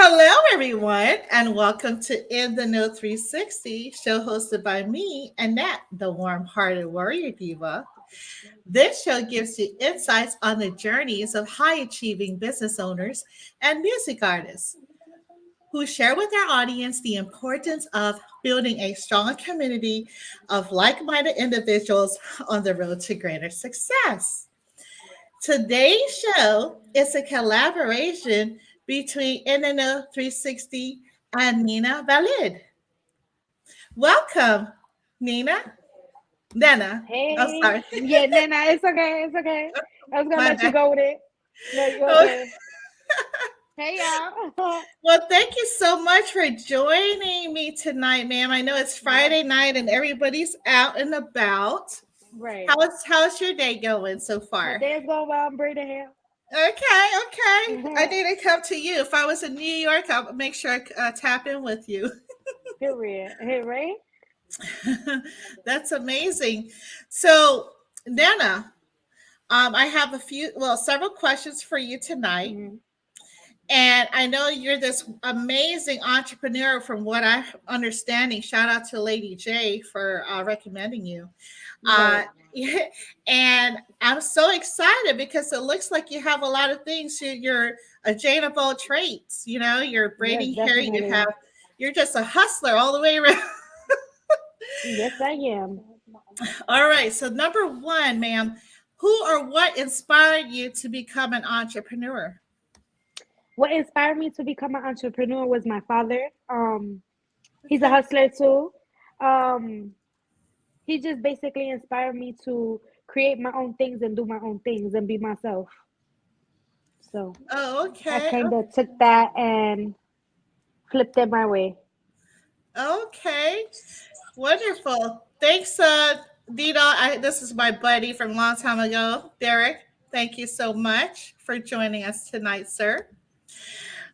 Hello, everyone, and welcome to In the Know 360, show hosted by me, Annette, the warm hearted warrior diva. This show gives you insights on the journeys of high achieving business owners and music artists who share with our audience the importance of building a strong community of like minded individuals on the road to greater success. Today's show is a collaboration between NNO 360 and Nena Valid. Welcome, Nina. Nena. Oh, Hey, sorry. yeah, Nena, it's okay, it's okay. I was gonna My let you bad. go with it. No, you Oh, okay? Hey, y'all. well, thank you so much for joining me tonight, ma'am. I know it's Yes, Friday night and everybody's out and about. right. How's your day going so My far? day is going well. I'm braiding hair. Okay, okay. I need to come to you. If I was in New York, I'll make sure I tap in with you. Period. Hey, right? That's amazing. So, Nana, I have several questions for you tonight. Mm-hmm. And I know you're this amazing entrepreneur from what I'm understanding. Shout out to Lady J for recommending you. Uh, Right. and I'm so excited because it looks like you have a lot of things. You're a Jane of all traits. You know, you're Yes, braiding hair. definitely. You're just a hustler all the way around. Yes, I am. All right. So, number one, ma'am, who or what inspired you to become an entrepreneur? What inspired me to become an entrepreneur was my father. He's a Okay. hustler too. Um, he just basically inspired me to create my own things and do my own things and be myself. So Oh, I okay. kind of took that and flipped it my way. Okay. Wonderful. Thanks, Dina. This is my buddy from a long time ago, Derek. Thank you so much for joining us tonight, sir.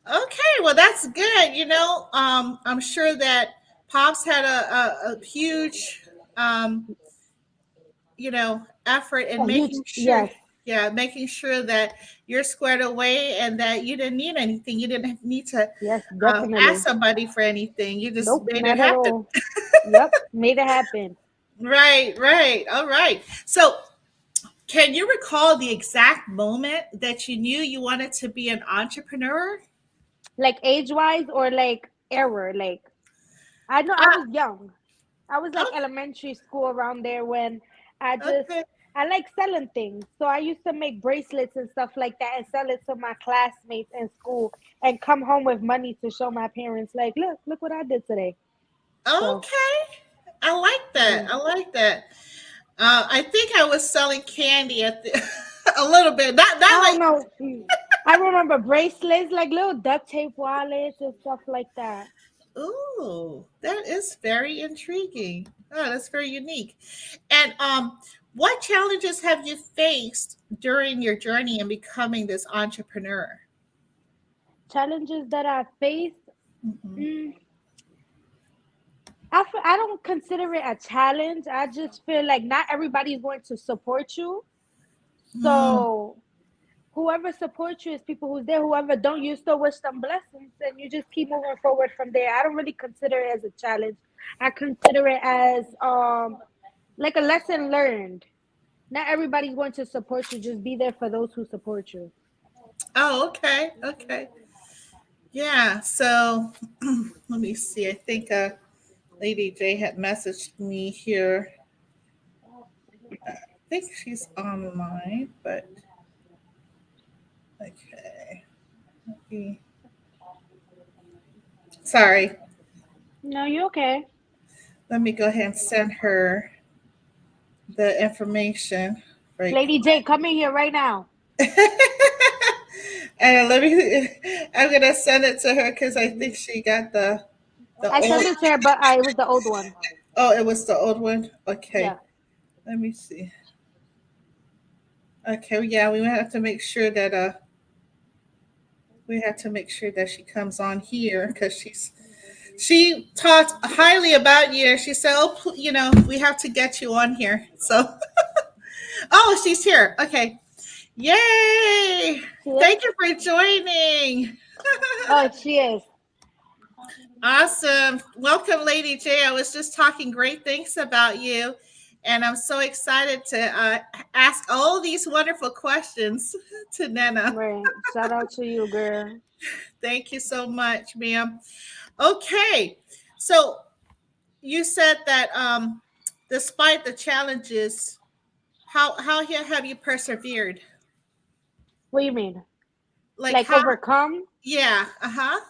Okay, well, that's good. I'm sure that Pops had a huge, um, effort in A huge making sure, yes, yeah, making sure that you're squared away and that you didn't need anything. You didn't need to yes, ask definitely. somebody for anything. You just Nope, made it not at happen. all. Yep, made it happen. Right, right. All right. So, can you recall the exact moment that you knew you wanted to be an entrepreneur? Like age wise or like error. Like I know I Ah, was young. I was like okay, elementary school around there when I just okay. I like selling things. So I used to make bracelets and stuff like that and sell it to my classmates in school and come home with money to show my parents like, look what I did today. So Okay. I like that. yeah. I like that. I think I was selling candy at the a little bit. Not I don't like know. I remember bracelets, like little duct tape wallets and stuff like that. ooh, that is very intriguing. Oh, that's very unique. And what challenges have you faced during your journey in becoming this entrepreneur? Challenges that I faced. Mhm. Mm, I don't consider it a challenge. I just feel like not everybody is going to support you. Mm, So whoever supports you is people who's there. Whoever don't, you still wish them blessings and you just keep moving forward from there. I don't really consider it as a challenge. I consider it as like a lesson learned. Not everybody's going to support you. Just be there for those who support you. oh, okay, okay. Yeah, so let me see. I think Lady J had messaged me here. I think she's online, but okay. Okay. Sorry. No, you okay? Let me go ahead and send her the information. Right. Lady J, come in here right now. And let me. I'm gonna send it to her because I think she got the I old. sent it to her, but it was the old one. Oh, it was the old one. Yeah. Okay. Let me see. Okay. Yeah, we have to make sure that we have to make sure that she comes on here because she talked highly about you. She said, "Oh, we have to get you on here." So, oh, she's here. Okay, yay! See it? Thank you for joining. Oh, she is. Awesome. Welcome, Lady J. I was just talking great things about you, and I'm so excited to ask all these wonderful questions to Nena. Right. Shout out to you, girl. Thank you so much, ma'am. Okay. So you said that despite the challenges, how have you persevered? What do you mean? Like Like how? overcome? Yeah. Uh-huh.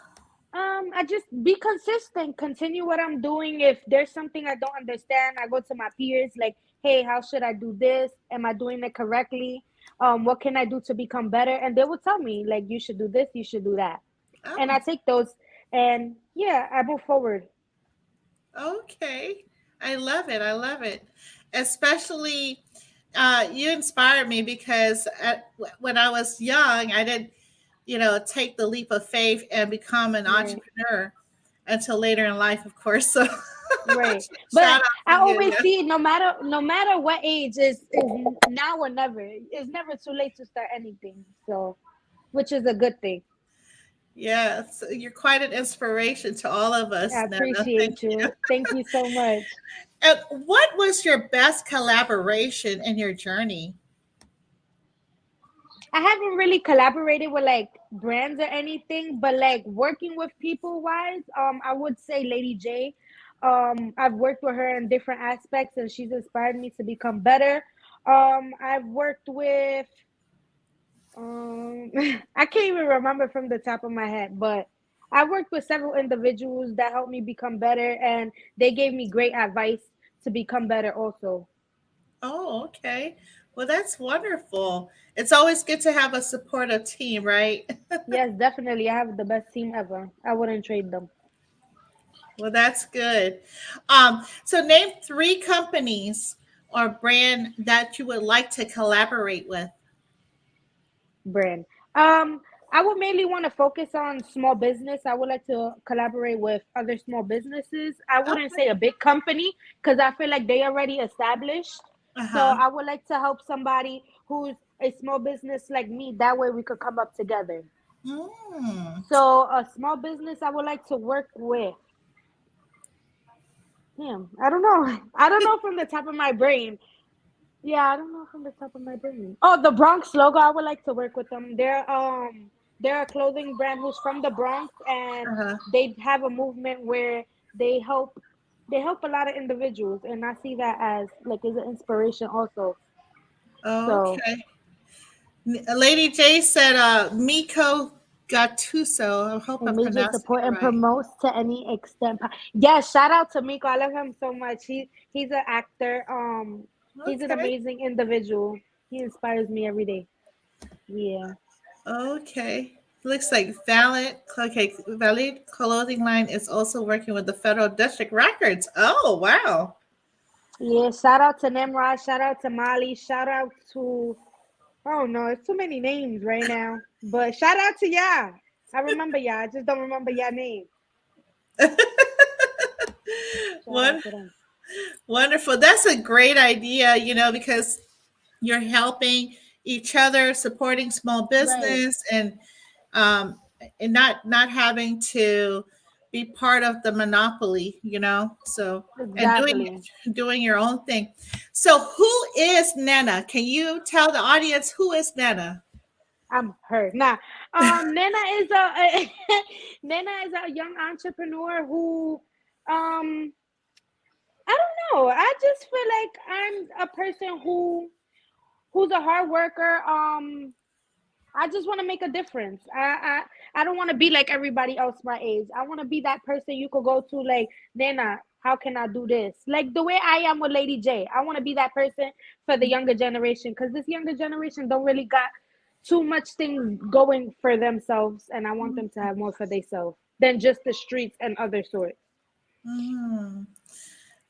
I just be consistent, continue what I'm doing. If there's something I don't understand, I go to my peers, like, hey, how should I do this? Am I doing it correctly? What can I do to become better? And they will tell me, like, you should do this, you should do that. And Oh, I take those and yeah, I move forward. okay. I love it. I love it. Especially you inspired me because when I was young, I didn't, take the leap of faith and become an Right. entrepreneur until later in life, of course. So Right. shout But out to I you. always Yeah. see no matter what age is now or never. It's never too late to start anything. So which is a good thing. Yeah. So you're quite an inspiration to all of I us, Nana. appreciate Thank you. you. Thank you so much. And what was your best collaboration in your journey? I haven't really collaborated with like brands or anything, but like working with people wise, I would say Lady J. I've worked with her in different aspects and she's inspired me to become better. I've worked with I can't even remember from the top of my head, but I worked with several individuals that helped me become better and they gave me great advice to become better also. Oh, okay. Well, that's wonderful. It's always good to have a supportive team, right? Yes, definitely. I have the best team ever. I wouldn't trade them. Well, that's good. So name three companies or brand that you would like to collaborate with. Brand. Um, I would mainly want to focus on small business. I would like to collaborate with other small businesses. I wouldn't Okay. say a big company because I feel like they already established. So Uh-huh. I would like to help somebody who's a small business like me. That way we could come up together. Mm. So a small business I would like to work with. Damn, I don't know. I don't know from the top of my brain. Yeah, I don't know from the top of my brain. Oh, the Bronx logo. I would like to work with them. They're a clothing brand who's from the Bronx, and Uh-huh. they have a movement where they help they help a lot of individuals, and I see that as like as an inspiration also. So Okay. Lady J said Miko Gattuso. I hope I immediate pronounced support it and right. promotes to any extent. Yeah, shout out to Miko. I love him so much. He's an actor. He's an Okay. amazing individual. He inspires me every day. Yeah. Okay. Looks like Valid Clothing Line is also working with the Federal District Records. Oh, wow. Yeah, shout out to Nimrod, shout out to Molly, shout out to oh no, it's too many names right now. But shout out to y'all. I remember y'all. I just don't remember y'all name. Shout out One to them. wonderful. That's a great idea, because you're helping each other, supporting small Right. business, um, and not having to be part of the monopoly, So and Exactly. doing your own thing. So who is Nana? Can you tell the audience who is Nana? I'm hurt. Nah. Nena is a Nena is a young entrepreneur who um I don't know. I just feel like I'm a person who's a hard worker. I just want to make a difference. I don't want to be like everybody else my age. I want to be that person you could go to like, Nana, how can I do this? Like the way I am with Lady J. I want to be that person for the younger generation because this younger generation don't really got too much things going for themselves, and I want them to have more for themselves than just the streets and other sorts. Mhm.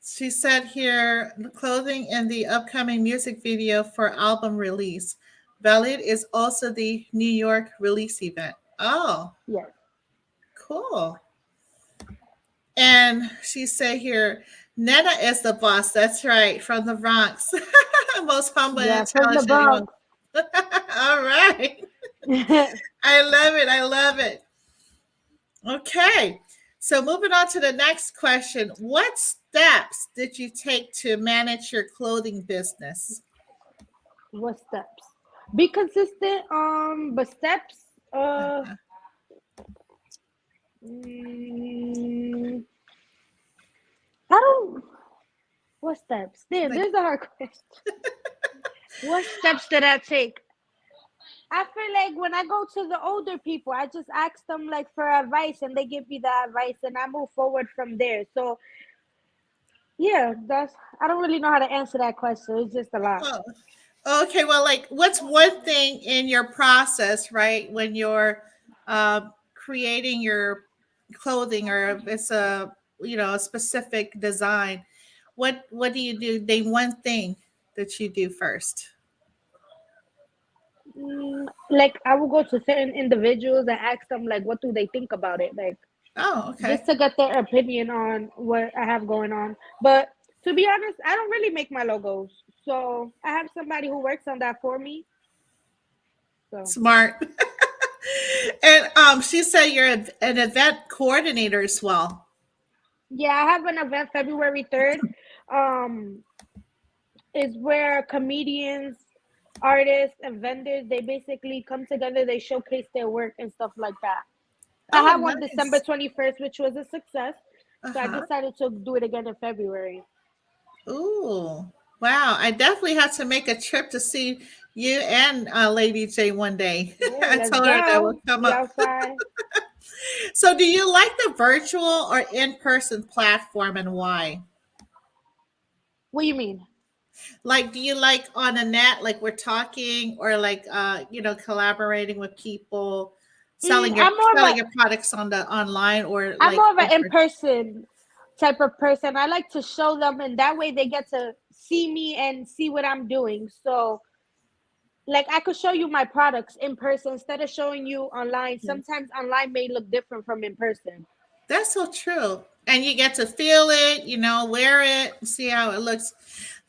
She said here the clothing in the upcoming music video for album release. Valid is also the New York release event. Oh, Yes. cool. And she said here, Nena is the boss. That's right, from the Bronx. Most humble and Yeah, from the intelligent one. Bronx. All right. I love it. I love it. Okay. So moving on to the next question. What steps did you take to manage your clothing business? What steps? Be consistent. But steps. Mm, I don't. What steps? Damn, Like, there's a hard question. What steps did I take? I feel like when I go to the older people, I just ask them like for advice, and they give me the advice, and I move forward from there. So yeah, that's. I don't really know how to answer that question. It's just a lot. oh, okay. Well, like, what's one thing in your process, right? When you're creating your clothing, or if it's a a specific design, what do you do? Name one thing that you do first. Like I will go to certain individuals and ask them like, what do they think about it? Like Oh, okay. just to get their opinion on what I have going on. But to be honest, I don't really make my logos. So I have somebody who works on that for me. So Smart. And she said you're an event coordinator as well. yeah, I have an event February 3rd. Um, is where comedians, artists, and vendors they basically come together, they showcase their work and stuff like that. I Oh, had one December nice. 21st, which was a success. Uh So I huh. decided to do it again in February. Ooh, wow. I definitely have to make a trip to see you and Lady J one day. Yeah, I let's told her that go. will come Be up. outside. So, do you like the virtual or in person platform, and why? What do you mean? Like, do you like on a net, like we're talking, or like, collaborating with people, Mm, selling your I'm more of selling a your products on the online, or I'm like more of in an in person? person type of person. I like to show them, and that way they get to see me and see what I'm doing. So, like, I could show you my products in person instead of showing you online. Sometimes online may look different from in person. That's so true. And you get to feel it, wear it, see how it looks.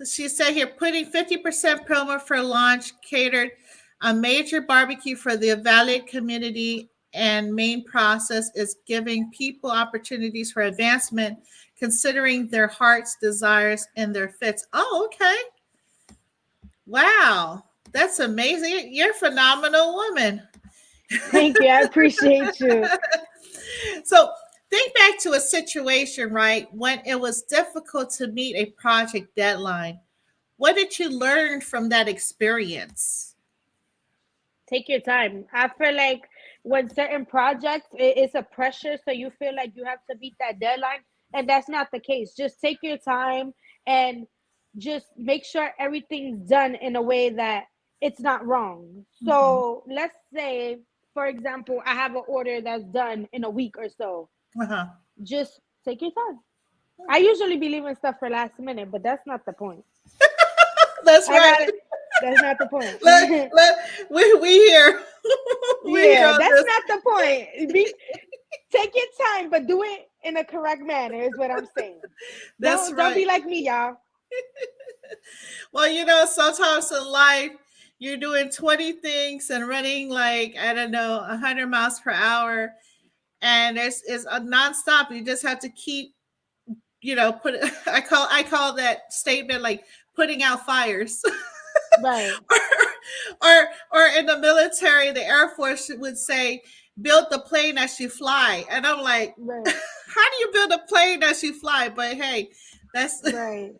She said here, putting 50% promo for launch, catered a major barbecue for the evaluate community, and main process is giving people opportunities for advancement, considering their heart's desires and their fits. Oh, okay. Wow. That's amazing. You're a phenomenal woman. Thank you. I appreciate you. So think back to a situation, right, when it was difficult to meet a project deadline. What did you learn from that experience? Take your time. I feel like when certain projects, it's a pressure, so you feel like you have to beat that deadline, and that's not the case. Just take your time and just make sure everything's done in a way that it's not wrong. Mhm. So let's say, for example, I have an order that's done in a week or so. Uh-huh. Just take your time. I usually be leaving stuff for last minute, but that's not the point. That's I right. got it. That's not the point. Let we here. We here Yeah, on that's this. not the point. Take your time, but do it in a correct manner. Is what I'm saying. That's Don't right. be like me, y'all. Well, sometimes in life you're doing 20 things and running, like, I don't know, 100 miles per hour, and it's a nonstop. You just have to keep, put I call that statement like putting out fires. Right, or in the military, the Air Force would say, build the plane as you fly. And I'm like, right, how do you build a plane as you fly? But hey, that's right.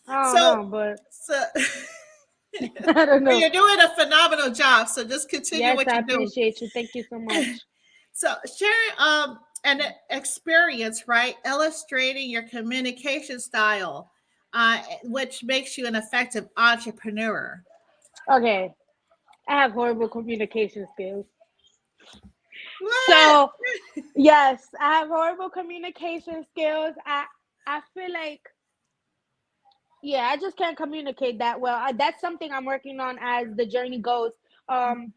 I don't so know, but so I don't well, know. you're doing a phenomenal job. So just continue Yes, what I you're doing. appreciate you. Thank you so much. So share an experience, right? Illustrating your communication style, which makes you an effective entrepreneur. Okay, I have horrible communication skills. What? So yes, I have horrible communication skills. I feel like yeah, I just can't communicate that well. That's something I'm working on as the journey goes. Um,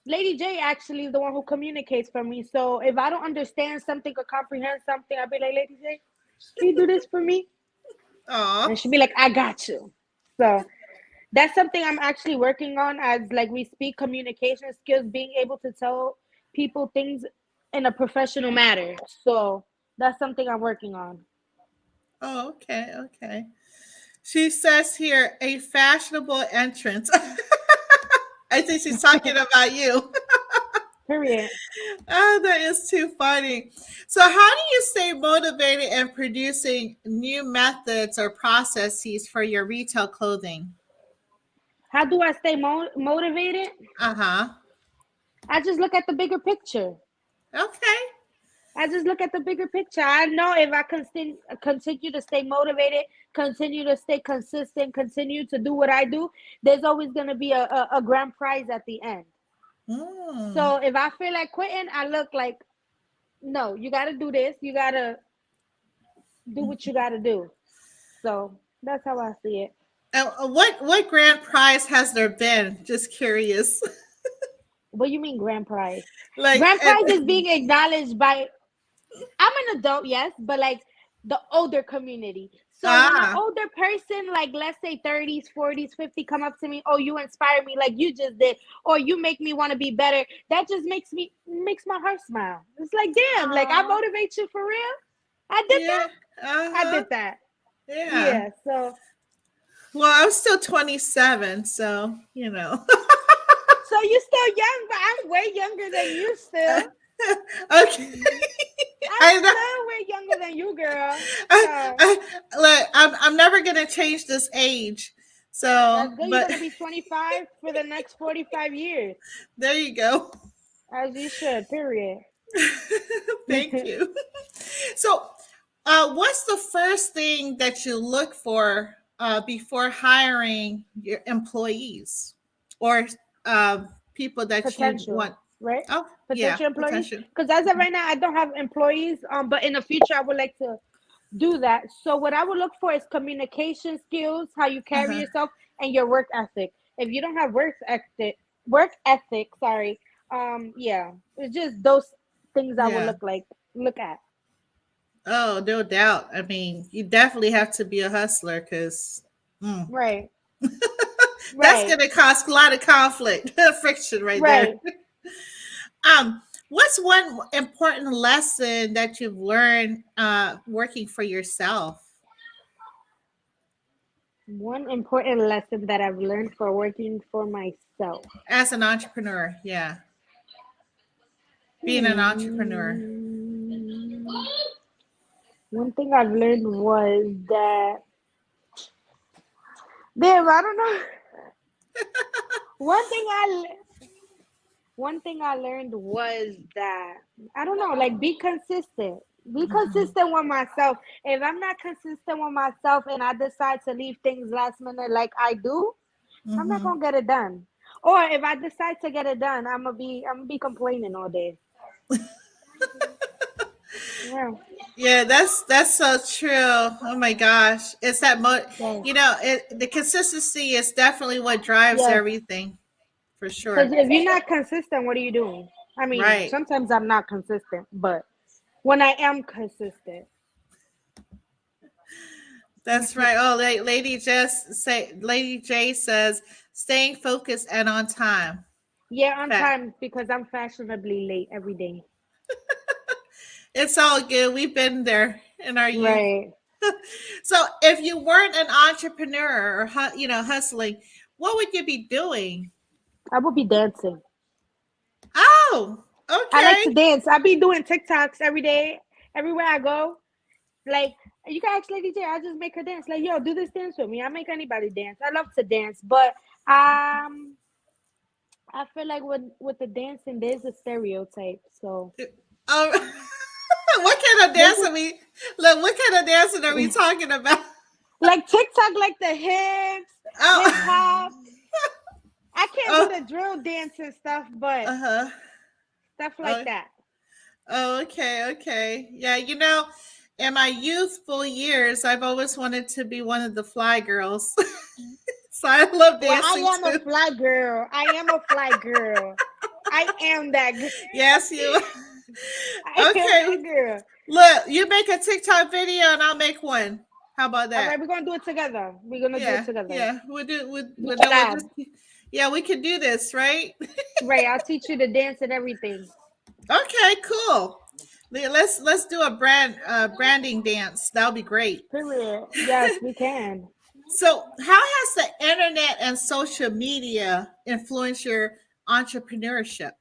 Lady J actually is the one who communicates for me. So if I don't understand something or comprehend something, I'll be like, Lady J, can you do this for me? And Oh, she'll be like, I got you. So that's something I'm actually working on as like we speak communication skills, being able to tell people things in a professional matter. So that's something I'm working on. Oh, okay, okay. She says here a fashionable entrance. I think she's talking about you. Period. Oh, that is too funny. So, how do you stay motivated in producing new methods or processes for your retail clothing? How do I stay motivated? Uh huh. I just look at the bigger picture. Okay. I just look at the bigger picture. I know if I continue to stay motivated, continue to stay consistent, continue to do what I do, there's always going to be a grand prize at the end. Mm. So if I feel like quitting, I look like, no, you got to do this. You got to do what you got to do. So that's how I see it. What grand prize has there been? Just curious. What do you mean grand prize? like, Grand prize is being acknowledged by, I'm an adult, yes, but like the older community. So when an ah, older person, like let's say 30s, 40s, 50, come up to me, oh, you inspire me like you just did, or you make me want to be better, that just makes my heart smile. It's like, damn, like I aw, motivate you for real. I did yeah, that. uh I huh, did that. yeah. Yeah. So Well, I'm still 27, so you know. so you still young, but I'm way younger than you still. Okay, I'm I know. still way younger than you, girl. I, So I, look, I'm never gonna change this age. So, that's good. You're but gonna be 25 for the next 45 years. there you go. As you should, period. Thank you. So, what's the first thing that you look for before hiring your employees or uh, people that you want? Potential, right? Oh, yeah, Potential employees. potential. Because as of right now, I don't have employees. But in the future, I would like to do that. So what I would look for is communication skills, how you Uh carry huh. yourself, and your work ethic. If you don't have work ethic, sorry. Yeah, it's just those things I would Yeah. look at. Oh, no doubt. I mean, you definitely have to be a hustler because Right, that's right, going to cause a lot of conflict, friction right there. right. What's one important lesson that you've learned working for yourself One important lesson that I've learned for working for myself. as an entrepreneur? Yeah, being an entrepreneur. Hmm. One thing I've learned was that, damn, I don't know. One thing one thing I learned was that, I don't know, like be consistent. Be Hmm. consistent with myself. If I'm not consistent with myself and I decide to leave things last minute like I do, I'm not Hmm. gonna get it done. Or if I decide to get it done, I'm gonna be complaining all day. Yeah. Yeah, that's so true. Oh my gosh, it's that Yes. the consistency is definitely what drives Yes. everything for Because sure. if you're not consistent, what are you doing? I mean, Right. sometimes I'm not consistent, but when I am consistent, That's right. Oh, Lady J says staying focused and on time. yeah, on Fact. time because I'm fashionably late every day. It's all good. We've been there in our youth. Right. So, if you weren't an entrepreneur or hustling, what would you be doing? I will be dancing. Oh, I like okay. to dance. I be doing TikToks every day, everywhere I go. Like, you can ask Lady J, I just make her dance. Like, yo, do this dance with me. I make anybody dance. I love to dance, but I feel like with the dancing, there's a stereotype. So Um, what kind of there's dance are we? Look, what kind of dancing are we a, talking about? like TikTok, like the hips, hip Oh, hop. I can't do oh, the drill dance and stuff, but uh stuff like huh. that. Oh, okay, okay. Yeah, in my youthful years, I've always wanted to be one of the fly girls. So I love Well, I dancing am a too. fly girl. I am a fly girl. I am that girl. Yes, you. I am Okay. that girl. Look, you make a TikTok video and I'll make one. How about All that? right, we're gonna do it together. We're gonna do it Yeah, together. yeah. We then we'll just, collab. yeah, we can do this, right? Right, I'll teach you to dance and everything. Okay, cool. Let's do a branding dance. That'll be great. Period. Yes, we can. So, how has the internet and social media influenced your entrepreneurship?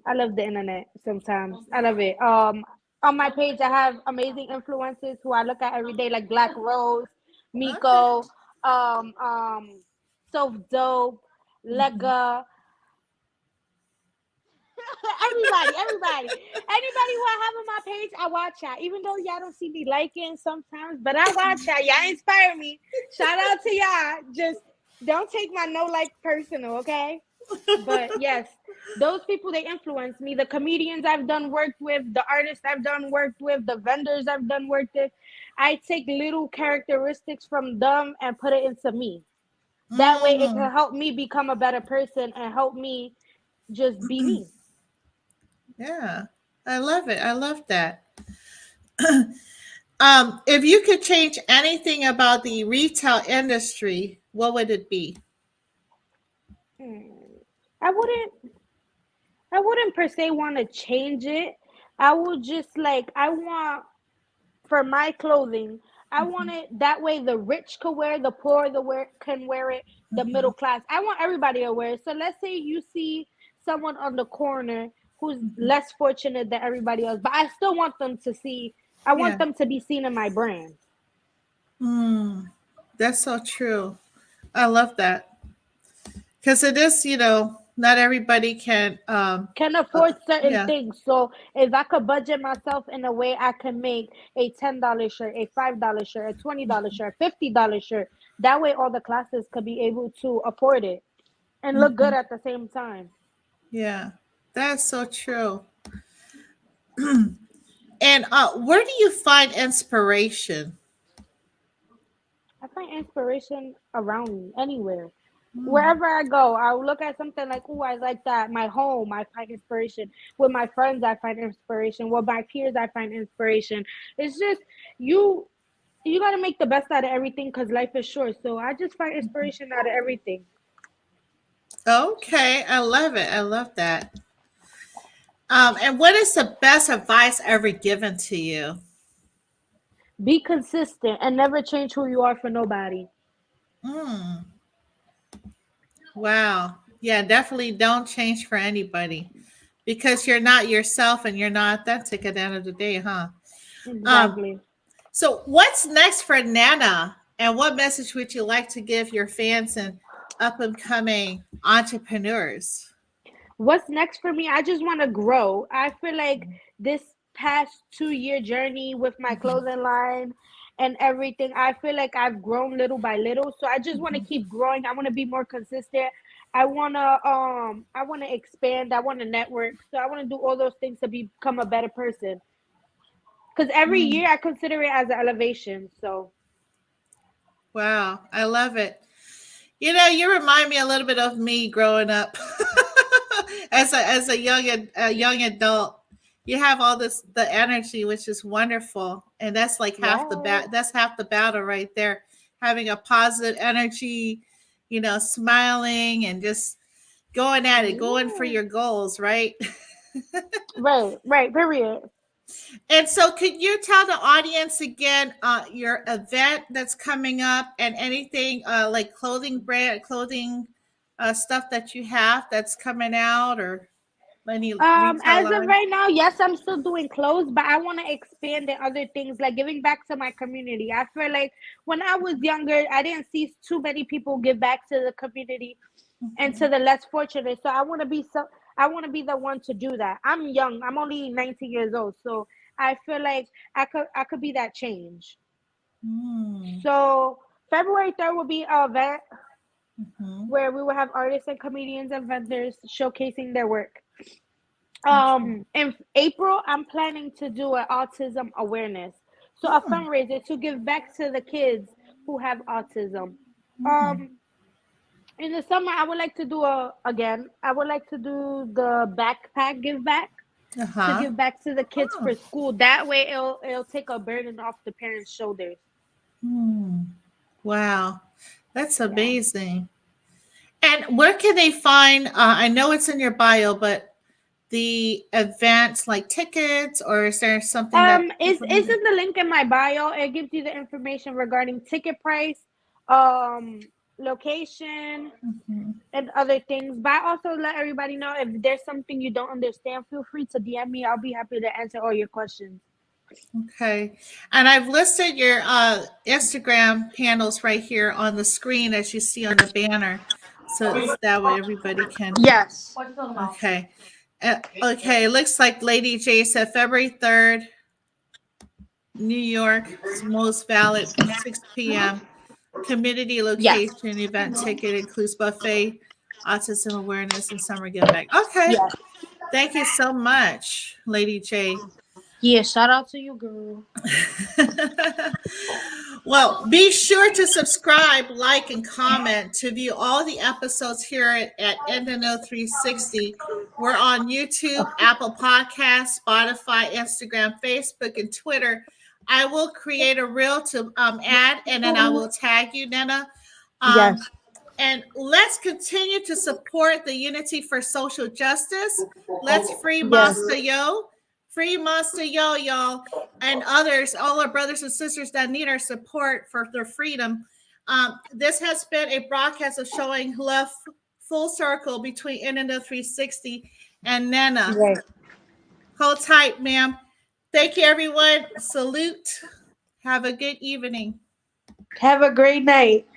I love the internet sometimes. I love it. On my page, I have amazing influencers who I look at every day, like Black Rose, Okay. Miko, um, um, Self Dope, Mhm. Lega, anybody who I have on my page, I watch y'all. Even though y'all don't see me liking sometimes, but I watch y'all. Y'all inspire me. Shout out to y'all. Just don't take my no like personal, okay? But yes, those people they influence me. The comedians I've done work with, the artists I've done work with, the vendors I've done work with. I take little characteristics from them and put it into me. That way it Mm, can help me become a better person and help me just be me. yeah, I love it. I love that. If you could change anything about the retail industry, what would it be? Hmm. I wouldn't I wouldn't per se want to change it. I would just like I want for my clothing, I want it that way the rich could wear, the poor can wear it, the middle Mhm, class. I want everybody to wear it. So let's say you see someone on the corner who's less fortunate than everybody else, but I still want them to see I want yeah. them to be seen in my brand. Mm, that's so true. I love that because it is, not everybody can. Can afford certain Yeah. things. So if I could budget myself in a way I can make a $10 shirt, a $5 shirt, a $20 shirt, $50 shirt. That way all the classes could be able to afford it and look good Mhm, at the same time. yeah. That's so true. And where do you find inspiration? I find inspiration around me, anywhere. Mm, Wherever I go, I'll look at something like, oh, I like that. My home, I find inspiration. With my friends, I find inspiration. With my peers, I find inspiration. It's just you you got to make the best out of everything because life is short. So I just find inspiration out of everything. okay, I love it. I love that. And what is the best advice ever given to you? Be consistent and never change who you are for nobody. Mm, wow. Yeah, definitely don't change for anybody because you're not yourself and you're not authentic at the end of the day, huh? Um, Exactly. so what's next for Nana? And what message would you like to give your fans and up and coming entrepreneurs? What's next for me? I just want to grow. I feel like this past 2 year journey with my clothing line and everything, I feel like I've grown little by little. So I just want to keep growing. I want to be more consistent. I want to expand. I want to network. So I want to do all those things to become a better person. Because every Mm, year I consider it as an elevation. So wow, I love it. You remind me a little bit of me growing up as a young adult. You have all this the energy, which is wonderful, and that's like yes. that's half the battle right there. Having a positive energy, smiling and just going at it, going for Yeah. your goals, right? Right, right, period. And so, could you tell the audience again your event that's coming up and anything like clothing stuff that you have that's coming out or any retail As of line? right now, yes, I'm still doing clothes, but I want to expand in other things, like giving back to my community. I feel like when I was younger, I didn't see too many people give back to the community and to Mhm. the less fortunate. So I want to be the one to do that. I'm young. I'm only 19 years old, so I feel like I could be that change. Mm, So February 3rd will be an event mhm. where we will have artists and comedians and vendors showcasing their work. Okay. In April, I'm planning to do an autism awareness, so a Mm, fundraiser to give back to the kids who have autism. mm. Um, in the summer, I would like to do I would like to do the backpack give back to Uh-huh. give back to the kids Oh. for school. That way, it'll take a burden off the parents' shoulders. Mm. Wow. That's Yeah. amazing. And where can they find I know it's in your bio, but the event, like tickets, or is there something that people need It's to? in the link in my bio. It gives you the information regarding ticket price, location, Mhm. and other things. But I also let everybody know if there's something you don't understand, feel free to DM me. I'll be happy to answer all your questions. Okay. And I've listed your Instagram handles right here on the screen as you see on the banner. So it's that way everybody can. Yes. Okay. Okay. It looks like Lady J said February 3rd, New York, is most valid, 6 p.m. Community Yes. location event ticket includes buffet, autism awareness, and summer give back. Okay. Yes. Thank you so much, Lady J. Yeah, shout out to you, girl. Well, be sure to subscribe, like, and comment to view all the episodes here at NNO 360. We're on YouTube, Apple Podcasts, Spotify, Instagram, Facebook, and Twitter. I will create a reel to add, and then I will tag you, Nena. Um, Yes. and let's continue to support the Unity for Social Justice. Let's free Yes. Master Yo. Free Master Yo, y'all, and others, all our brothers and sisters that need our support for their freedom. This has been a broadcast of showing love full circle between Internet 360 and Nena. Right. Hold tight, ma'am. Thank you, everyone. Salute. Have a good evening. Have a great night.